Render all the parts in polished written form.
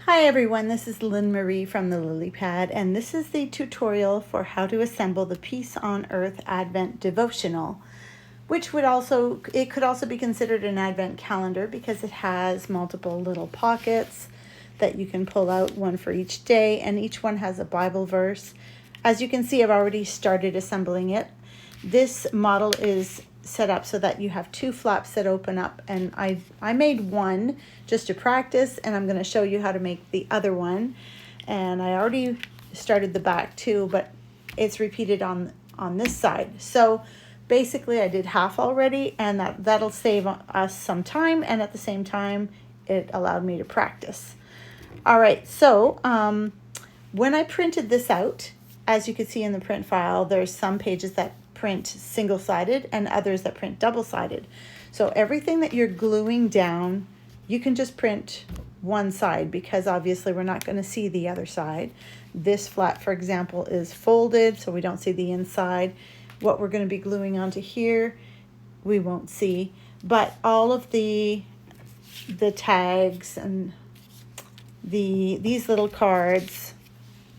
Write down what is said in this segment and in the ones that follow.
Hi everyone, this is Lynne-Marie from the Lily Pad, and this is the tutorial for how to assemble the Peace on Earth Advent Devotional, which could also be considered an Advent calendar because it has multiple little pockets that you can pull out, one for each day, and each one has a Bible verse. As you can see, I've already started assembling it. This model is set up so that you have two flaps that open up, and I made one just to practice, and I'm going to show you how to make the other one. And I already started the back too, but it's repeated on this side. So basically I did half already, and that'll save us some time, and at the same time it allowed me to practice. All right, so when I printed this out, as you can see in the print file, there's some pages that print single-sided and others that print double-sided. So everything that you're gluing down, you can just print one side because obviously we're not going to see the other side. This flap, for example, is folded, so we don't see the inside. What we're going to be gluing onto here, we won't see. But all of the tags and these little cards,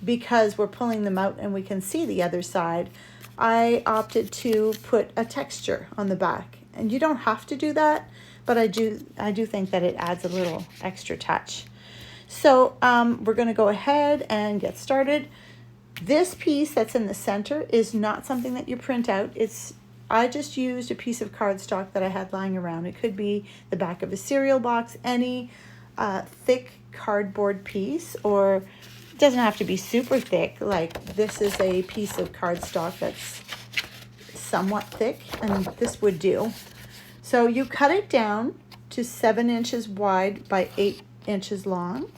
because we're pulling them out and we can see the other side, I opted to put a texture on the back. And you don't have to do that, but I do think that it adds a little extra touch. So we're going to go ahead and get started. This piece that's in the center is not something that you print out. I just used a piece of cardstock that I had lying around. It could be the back of a cereal box, any thick cardboard piece, or it doesn't have to be super thick. Like this is a piece of cardstock that's somewhat thick, and this would do. So you cut it down to 7 inches wide by 8 inches long,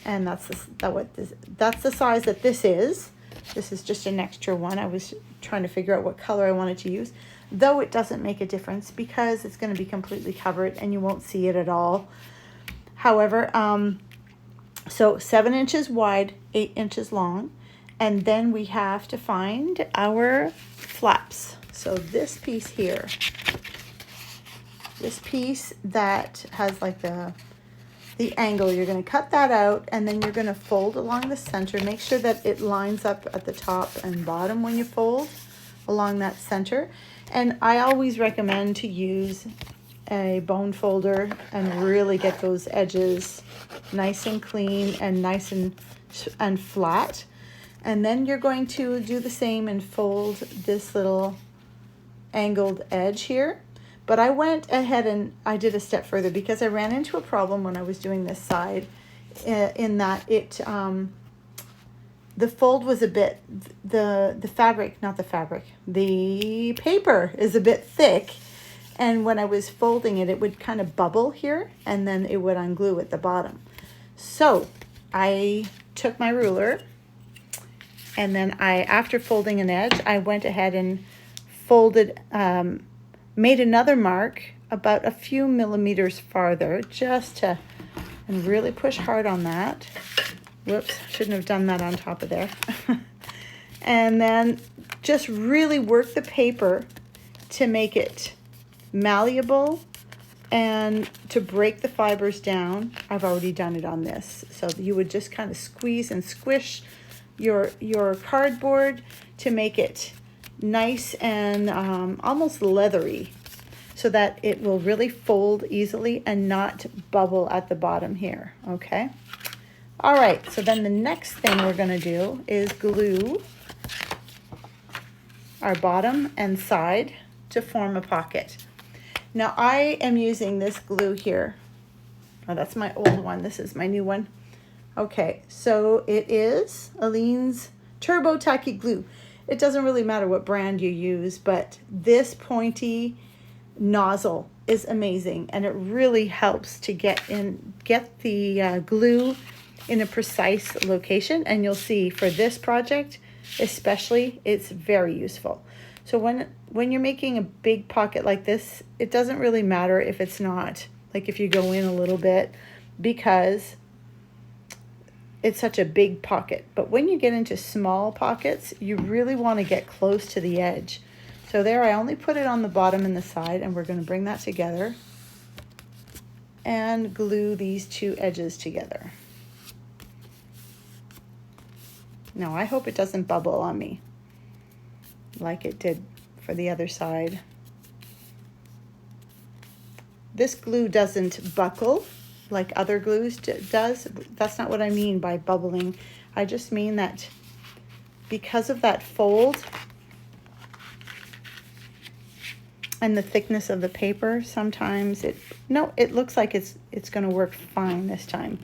and that's the size that this is. This is just an extra one. I was trying to figure out what color I wanted to use, though it doesn't make a difference because it's going to be completely covered and you won't see it at all. However, so 7 inches wide, 8 inches long, and then we have to find our flaps. So this piece here, this piece that has like the angle, you're going to cut that out, and then you're going to fold along the center. Make sure that it lines up at the top and bottom when you fold along that center. And I always recommend to use a bone folder and really get those edges nice and clean and nice and flat. And then you're going to do the same and fold this little angled edge here. But I went ahead and I did a step further because I ran into a problem when I was doing this side, in that the fold was a bit, the paper is a bit thick. And when I was folding it, it would kind of bubble here, and then it would unglue at the bottom. So I took my ruler, and then after folding an edge, I went ahead and folded, made another mark about a few millimeters farther, and really push hard on that. Whoops, shouldn't have done that on top of there. And then just really work the paper to make it malleable and to break the fibers down. I've already done it on this. So you would just kind of squeeze and squish your cardboard to make it nice and almost leathery, so that it will really fold easily and not bubble at the bottom here, okay? All right, so then the next thing we're gonna do is glue our bottom and side to form a pocket. Now I am using this glue here. Oh, that's my old one. This is my new one. Okay, so it is Aleene's Turbo Tacky Glue. It doesn't really matter what brand you use, but this pointy nozzle is amazing, and it really helps to get the glue in a precise location. And you'll see for this project especially, it's very useful. So when you're making a big pocket like this, it doesn't really matter if it's not, like if you go in a little bit, because it's such a big pocket. But when you get into small pockets, you really want to get close to the edge. So there, I only put it on the bottom and the side, and we're going to bring that together and glue these two edges together. No, I hope it doesn't bubble on me like it did for the other side. This glue doesn't buckle like other glues does. That's not what I mean by bubbling. I just mean that because of that fold and the thickness of the paper, sometimes it looks like it's going to work fine this time.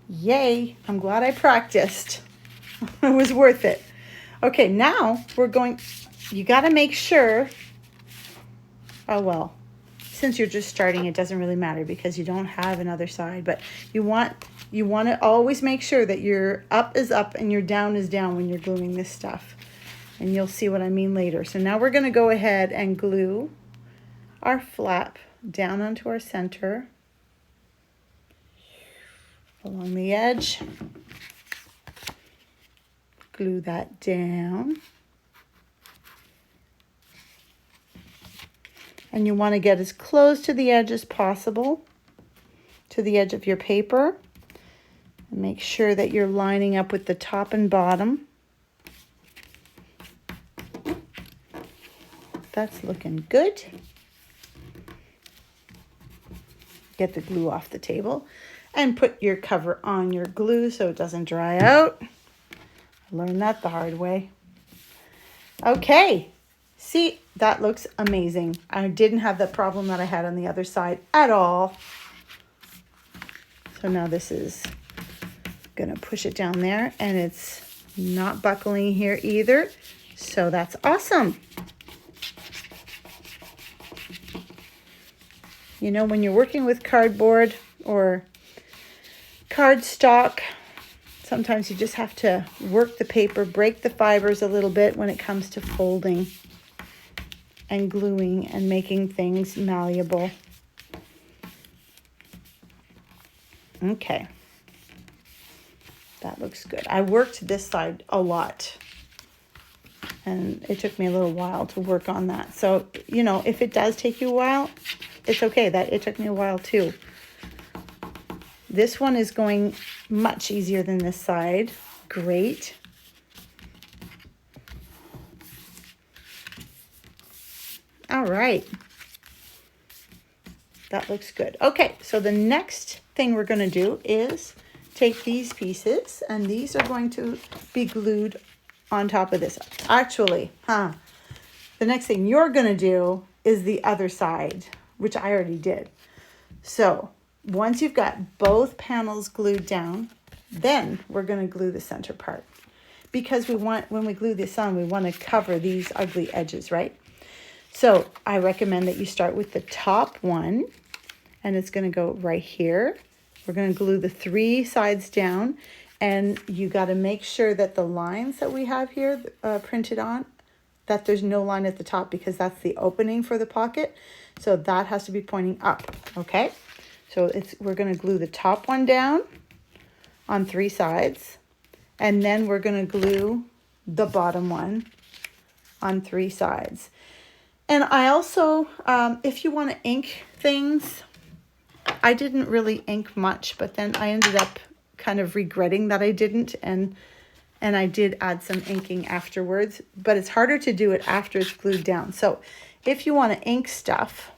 Yay, I'm glad I practiced. It was worth it. Okay, now you got to make sure, oh well, since you're just starting, it doesn't really matter because you don't have another side, but you want to always make sure that your up is up and your down is down when you're gluing this stuff. And you'll see what I mean later. So now we're going to go ahead and glue our flap down onto our center along the edge. Glue that down. And you want to get as close to the edge as possible, to the edge of your paper. And make sure that you're lining up with the top and bottom. That's looking good. Get the glue off the table and put your cover on your glue so it doesn't dry out. I learned that the hard way. Okay. See, that looks amazing. I didn't have the problem that I had on the other side at all. So now this is going to push it down there, and it's not buckling here either. So that's awesome. You know, when you're working with cardboard or cardstock, sometimes you just have to work the paper, break the fibers a little bit when it comes to folding and gluing and making things malleable. Okay. That looks good. I worked this side a lot, and it took me a little while to work on that. So, you know, if it does take you a while, it's okay. That it took me a while too. This one is going much easier than this side. Great. All right. That looks good. Okay, so the next thing we're going to do is take these pieces, and these are going to be glued on top of this. Actually, the next thing you're going to do is the other side, which I already did. So once you've got both panels glued down, then we're going to glue the center part. Because when we glue this on, we want to cover these ugly edges, right? So I recommend that you start with the top one, and it's going to go right here. We're going to glue the 3 sides down, and you got to make sure that the lines that we have here printed on, that there's no line at the top, because that's the opening for the pocket. So that has to be pointing up, okay? So we're going to glue the top one down on 3 sides, and then we're going to glue the bottom one on 3 sides. And I also, if you want to ink things, I didn't really ink much, but then I ended up kind of regretting that I didn't, and I did add some inking afterwards, but it's harder to do it after it's glued down. So if you want to ink stuff,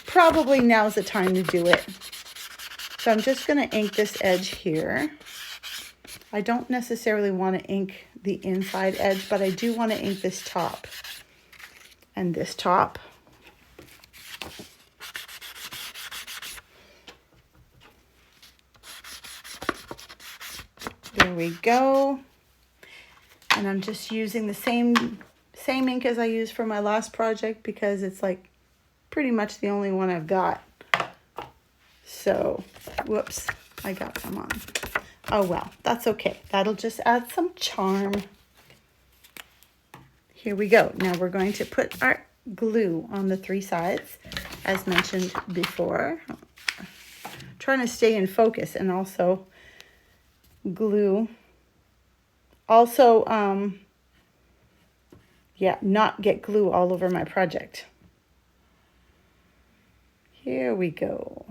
probably now's the time to do it. So I'm just going to ink this edge here. I don't necessarily want to ink the inside edge, but I do want to ink this top and this top. There we go. And I'm just using the same ink as I used for my last project, because it's like pretty much the only one I've got. So, whoops, I got some on. Oh well, that's okay. That'll just add some charm. Here we go. Now we're going to put our glue on the 3 sides, as mentioned before. Trying to stay in focus and also glue. Also, not get glue all over my project. Here we go.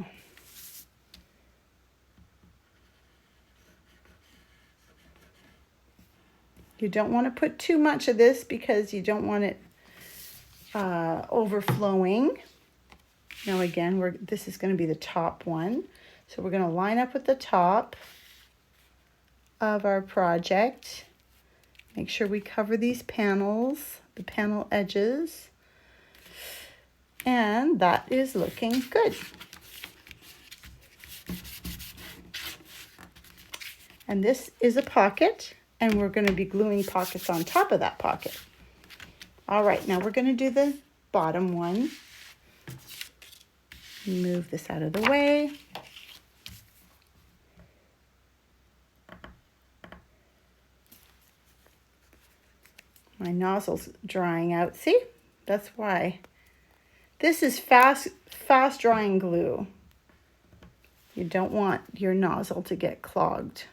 You don't want to put too much of this because you don't want it overflowing. Now again, this is going to be the top one. So we're going to line up with the top of our project. Make sure we cover these panels, the panel edges. And that is looking good. And this is a pocket, and we're going to be gluing pockets on top of that pocket. All right, now we're going to do the bottom one. Move this out of the way. My nozzle's drying out. See? That's why. This is fast drying glue. You don't want your nozzle to get clogged.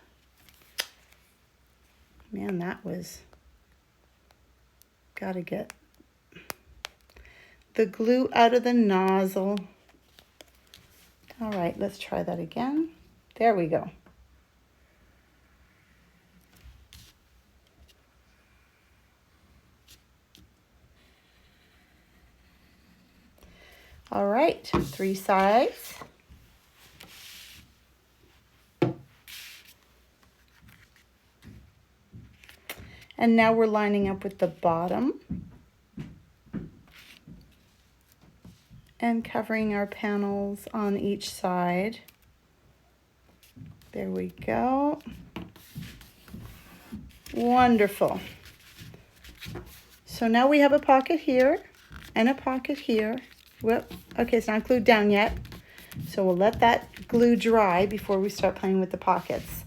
Man, that was... Gotta get the glue out of the nozzle. All right, let's try that again. There we go. All right, 3 sides. And now we're lining up with the bottom and covering our panels on each side. There we go. Wonderful. So now we have a pocket here and a pocket here. Whoop. Okay, it's not glued down yet. So we'll let that glue dry before we start playing with the pockets.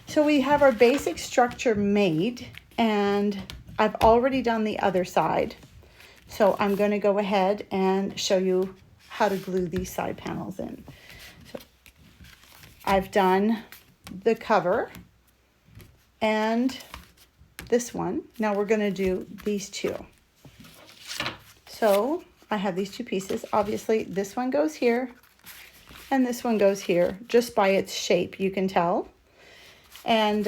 So we have our basic structure made, and I've already done the other side. So I'm going to go ahead and show you how to glue these side panels in. So I've done the cover and this one. Now we're going to do these two. So I have these two pieces. Obviously, this one goes here and this one goes here. Just by its shape, you can tell. And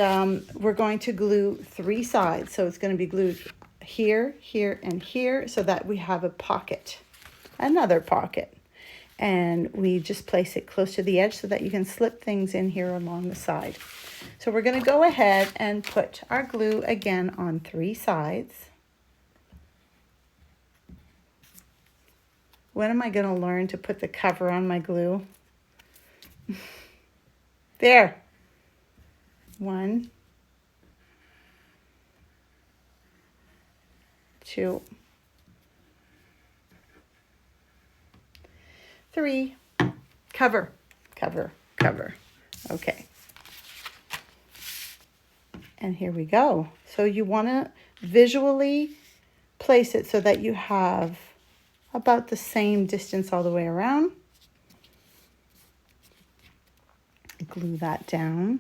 we're going to glue 3 sides. So it's going to be glued here, here, and here so that we have a pocket, another pocket. And we just place it close to the edge so that you can slip things in here along the side. So we're going to go ahead and put our glue again on 3 sides. When am I going to learn to put the cover on my glue? There. 1, 2, 3. Cover, cover, cover. Okay. And here we go. So you want to visually place it so that you have about the same distance all the way around. Glue that down.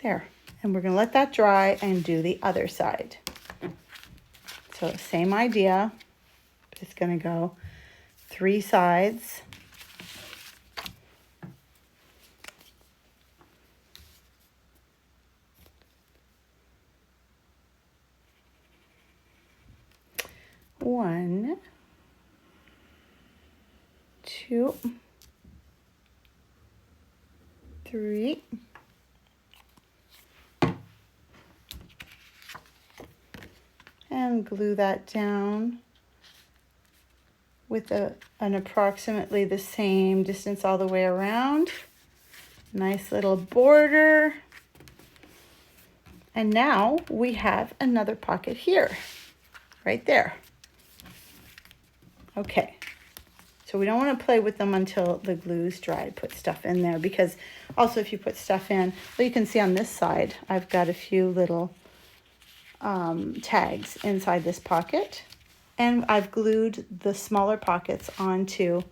There. And we're going to let that dry and do the other side. So same idea. It's going to go 3 sides. One, 2, 3. And glue that down with an approximately the same distance all the way around. Nice little border. And now we have another pocket here, right there. Okay, so we don't want to play with them until the glue's dry. Put stuff in there because also if you put stuff in, well, you can see on this side, I've got a few little tags inside this pocket, and I've glued the smaller pockets onto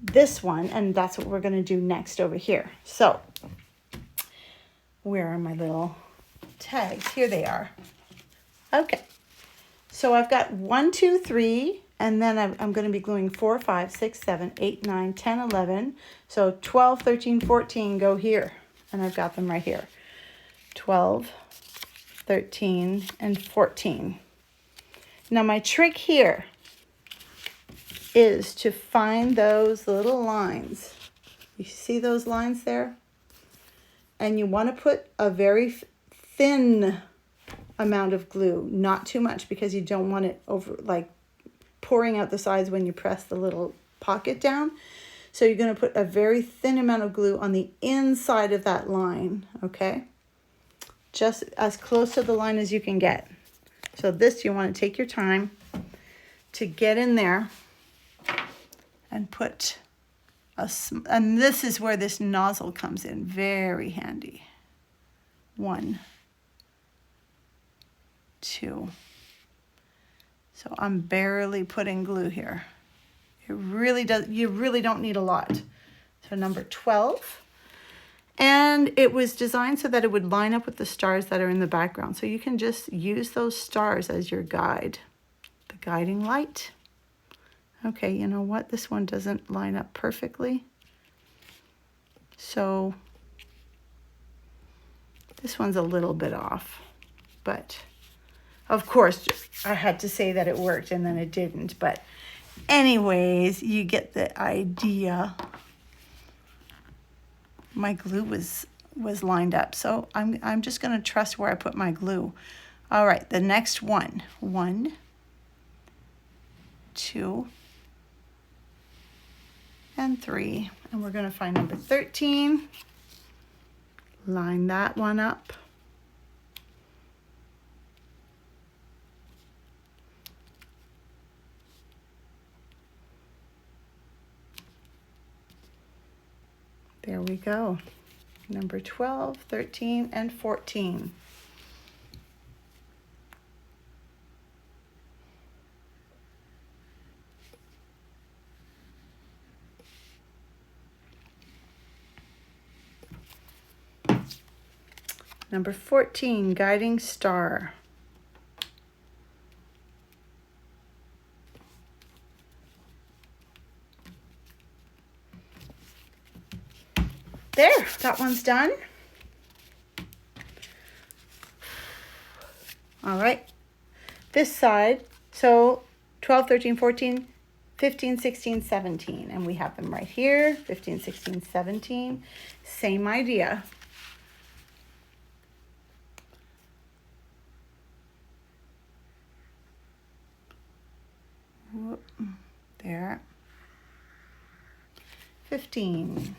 this one, and that's what we're going to do next over here. So where are my little tags? Here they are. Okay, So I've got 1, 2, 3, and then I'm going to be gluing 4, 5, 6, 7, 8, 9, 10, 11. So 12, 13, 14 go here. And I've got them right here. 12, 13, and 14. Now my trick here is to find those little lines. You see those lines there? And you want to put a very thin amount of glue, not too much, because you don't want it over, like pouring out the sides when you press the little pocket down. So you're going to put a very thin amount of glue on the inside of that line, okay? Just as close to the line as you can get. So this, you want to take your time to get in there and put and this is where this nozzle comes in, very handy. 1, 2. So I'm barely putting glue here. It really does, you really don't need a lot. So number 12. And it was designed so that it would line up with the stars that are in the background. So you can just use those stars as your guide. The guiding light. Okay, you know what? This one doesn't line up perfectly. So this one's a little bit off. But of course, I had to say that it worked and then it didn't. But anyways, you get the idea. My glue was lined up, so I'm just going to trust where I put my glue. All right, the next one. 1, 2, and 3. And we're going to find number 13. Line that one up. There we go. Number 12, 13, and 14. Number 14, guiding star. There, that one's done. All right, this side, so 12, 13, 14, 15, 16, 17, and we have them right here, 15, 16, 17, same idea. Whoop, there, 15.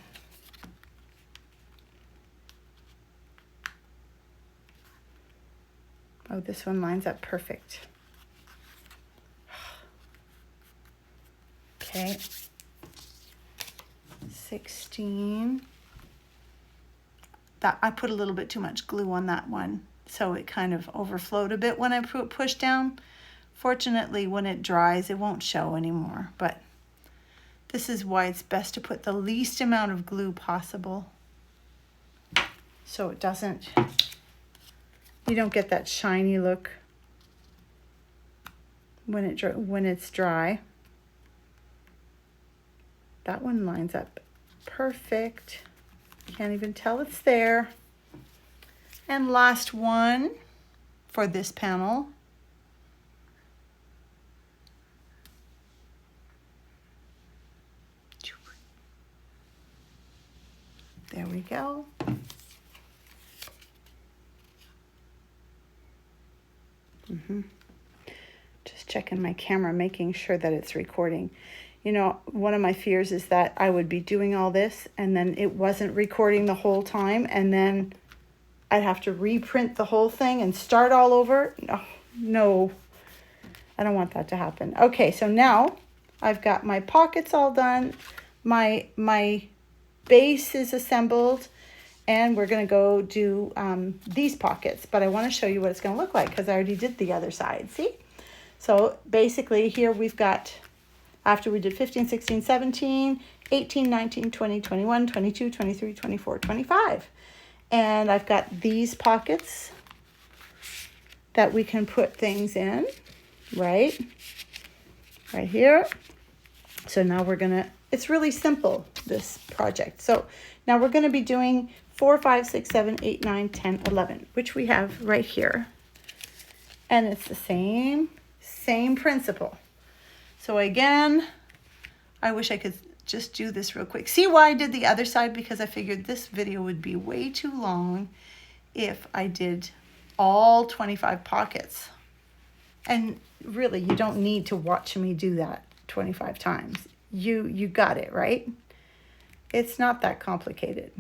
Oh, this one lines up perfect. Okay. 16. That I put a little bit too much glue on that one, so it kind of overflowed a bit when I pushed down. Fortunately, when it dries, it won't show anymore, but this is why it's best to put the least amount of glue possible so it doesn't, you don't get that shiny look when it's dry. That one lines up perfect. Can't even tell it's there. And last one for this panel. There we go. Just checking my camera, making sure that it's recording. You know, one of my fears is that I would be doing all this and then it wasn't recording the whole time, and then I'd have to reprint the whole thing and start all over. No, I don't want that to happen. Okay, so now I've got my pockets all done. My base is assembled, and we're going to go do these pockets, but I want to show you what it's going to look like because I already did the other side. See? So basically here we've got, after we did 15, 16, 17, 18, 19, 20, 21, 22, 23, 24, 25. And I've got these pockets that we can put things in. right here. So now we're gonna, it's really simple, this project. So now we're gonna be doing 4, 5, 6, 7, 8, 9, 10, 11, which we have right here. And it's the same principle. So again, I wish I could just do this real quick. See why I did the other side? Because I figured this video would be way too long if I did all 25 pockets. And really, you don't need to watch me do that 25 times. You got it, right? It's not that complicated.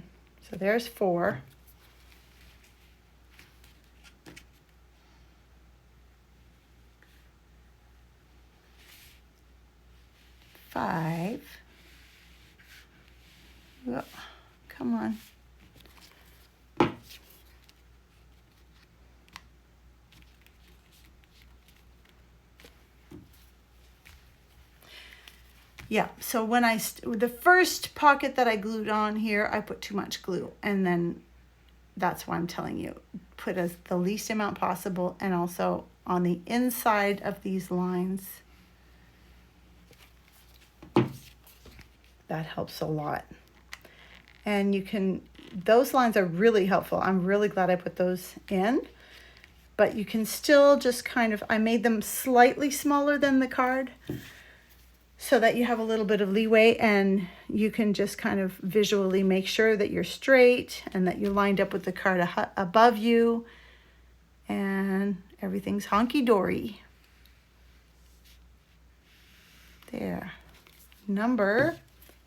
So there's 4. 5. Oh, come on. Yeah, so when the first pocket that I glued on here, I put too much glue. And then that's why I'm telling you, put the least amount possible. And also on the inside of these lines, that helps a lot. And you can, those lines are really helpful. I'm really glad I put those in. But you can still just kind of, I made them slightly smaller than the card, so that you have a little bit of leeway, and you can just kind of visually make sure that you're straight and that you're lined up with the card above you, and everything's honky-dory. There. Number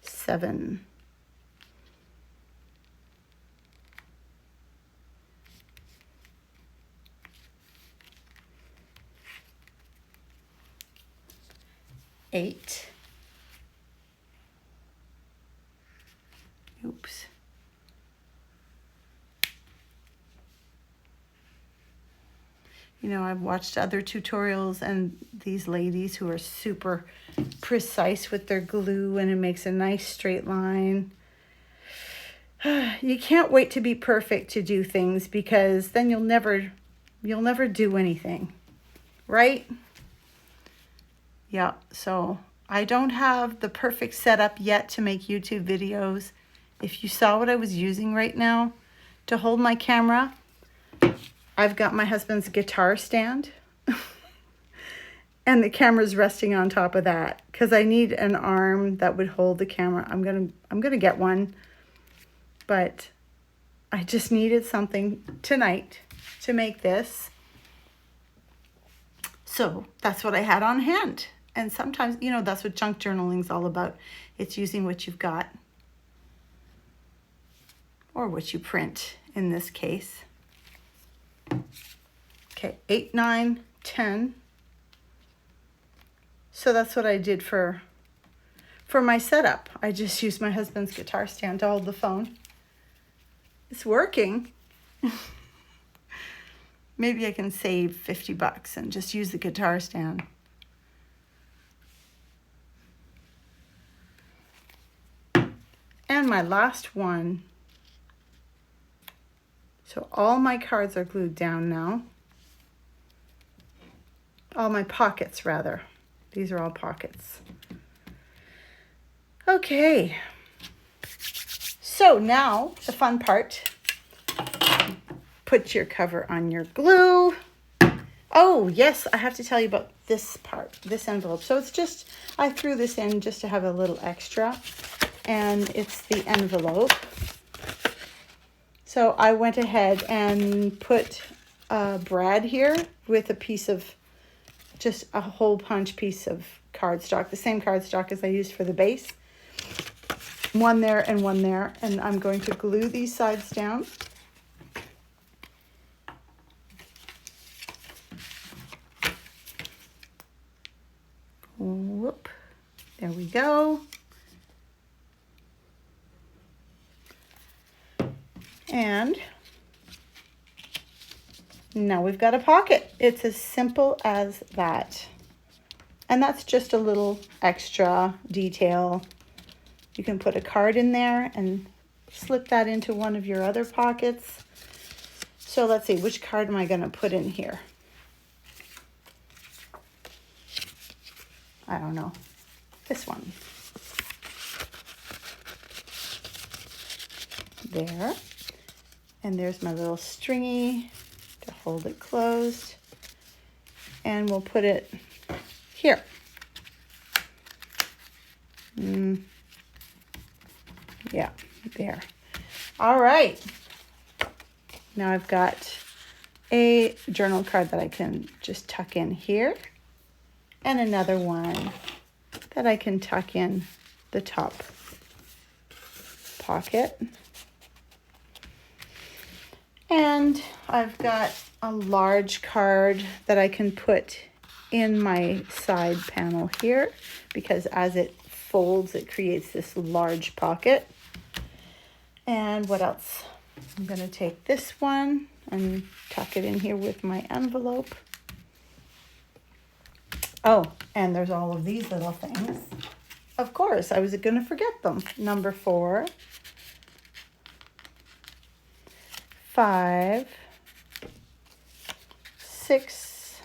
7. Eight. Oops. You know, I've watched other tutorials, and these ladies who are super precise with their glue, and it makes a nice straight line. You can't wait to be perfect to do things, because then you'll never do anything, right? Yeah, so I don't have the perfect setup yet to make YouTube videos. If you saw what I was using right now to hold my camera, I've got my husband's guitar stand and the camera's resting on top of that, because I need an arm that would hold the camera. I'm gonna get one, but I just needed something tonight to make this. So that's what I had on hand. And sometimes, you know, that's what junk journaling is all about. It's using what you've got, or what you print in this case. Okay, 8, 9, 10. So that's what I did for my setup. I just used my husband's guitar stand to hold the phone. It's working. Maybe I can save $50 and just use the guitar stand. And my last one. So all my cards are glued down now. All my pockets, rather. These are all pockets. Okay. So now the fun part. Put your cover on your glue. Oh, yes, I have to tell you about this part, this envelope. So it's just, I threw this in just to have a little extra. And it's the envelope. So I went ahead and put Brad here with a piece of, just a hole punch piece of cardstock, the same cardstock as I used for the base. One there and one there. And I'm going to glue these sides down. Whoop. There we go. And now we've got a pocket. It's as simple as that. And that's just a little extra detail. You can put a card in there and slip that into one of your other pockets. So let's see, which card am I going to put in here? I don't know, this one. There. And there's my little stringy to hold it closed. And we'll put it here. Yeah, there. All right. Now I've got a journal card that I can just tuck in here. And another one that I can tuck in the top pocket. And I've got a large card that I can put in my side panel here, because as it folds, it creates this large pocket. And what else? I'm going to take this one and tuck it in here with my envelope. Oh, and there's all of these little things. Of course, I was going to forget them. Number 4. 5, 6,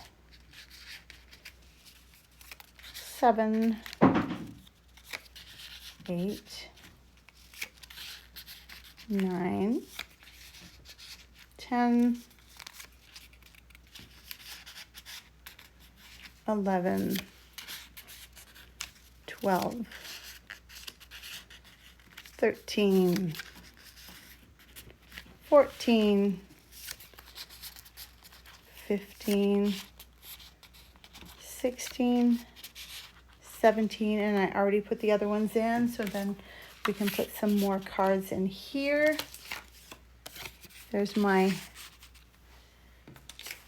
7, 8, 9, 10, 11, 12, 13, 14, 15, 16, 17, and I already put the other ones in, so then we can put some more cards in here. There's my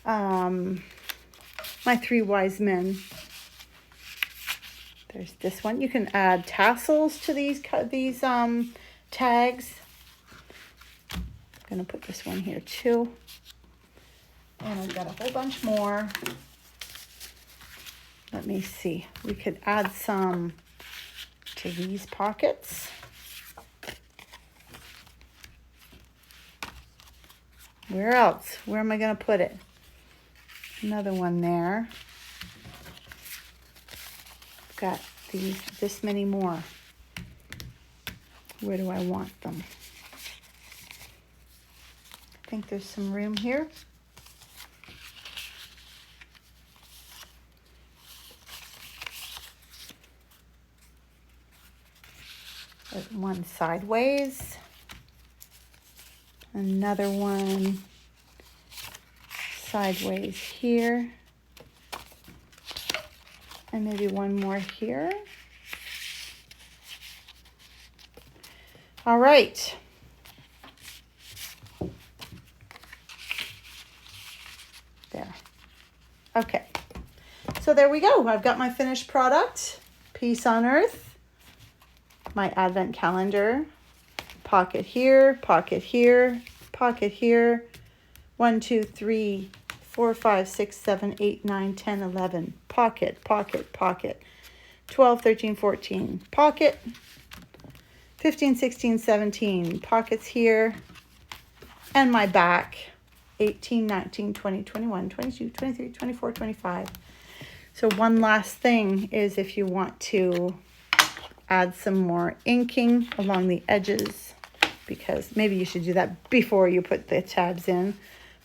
my 3 wise men. There's this one. You can add tassels to these tags. I'm going to put this one here too. And I've got a whole bunch more. Let me see. We could add some to these pockets. Where else? Where am I going to put it? Another one there. I've got this many more. Where do I want them? I think there's some room here. There's one sideways. Another one sideways here. And maybe one more here. All right. There. Okay. So there we go. I've got my finished product. Peace on Earth. My Advent calendar. Pocket here, pocket here, pocket here. 1, 2, 3, 4, 5, 6, 7, 8, 9, 10, 11. Pocket, pocket, pocket. 12, 13, 14. Pocket. 15, 16, 17. Pockets here. And my back. 18, 19, 20, 21, 22, 23, 24, 25. So one last thing is if you want to add some more inking along the edges, because maybe you should do that before you put the tabs in,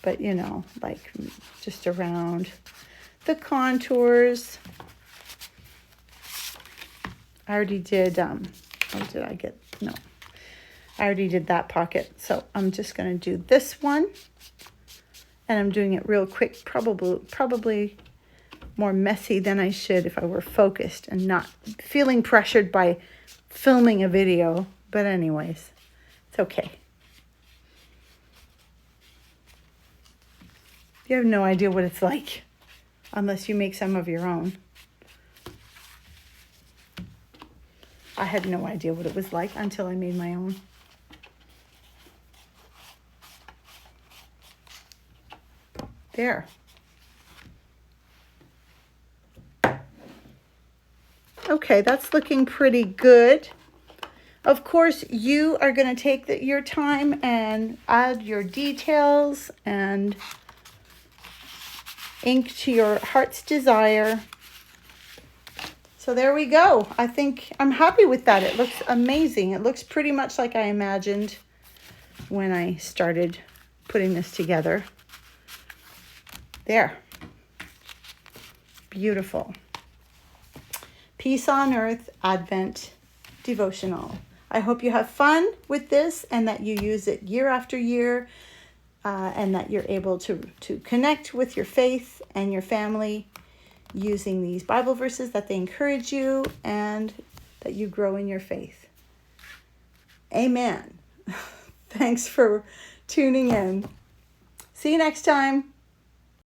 but you know, like just around the contours. I already did, I already did that pocket, so I'm just going to do this one, and I'm doing it real quick, probably more messy than I should if I were focused and not feeling pressured by filming a video, but anyways, it's okay. You have no idea what it's like unless you make some of your own. I had no idea what it was like until I made my own. There. Okay, that's looking pretty good. Of course, you are going to take your time and add your details and ink to your heart's desire. So there we go. I think I'm happy with that. It looks amazing. It looks pretty much like I imagined when I started putting this together. There. Beautiful. Peace on Earth Advent Devotional. I hope you have fun with this and that you use it year after year, and that you're able to connect with your faith and your family using these Bible verses, that they encourage you and that you grow in your faith. Amen. Thanks for tuning in. See you next time.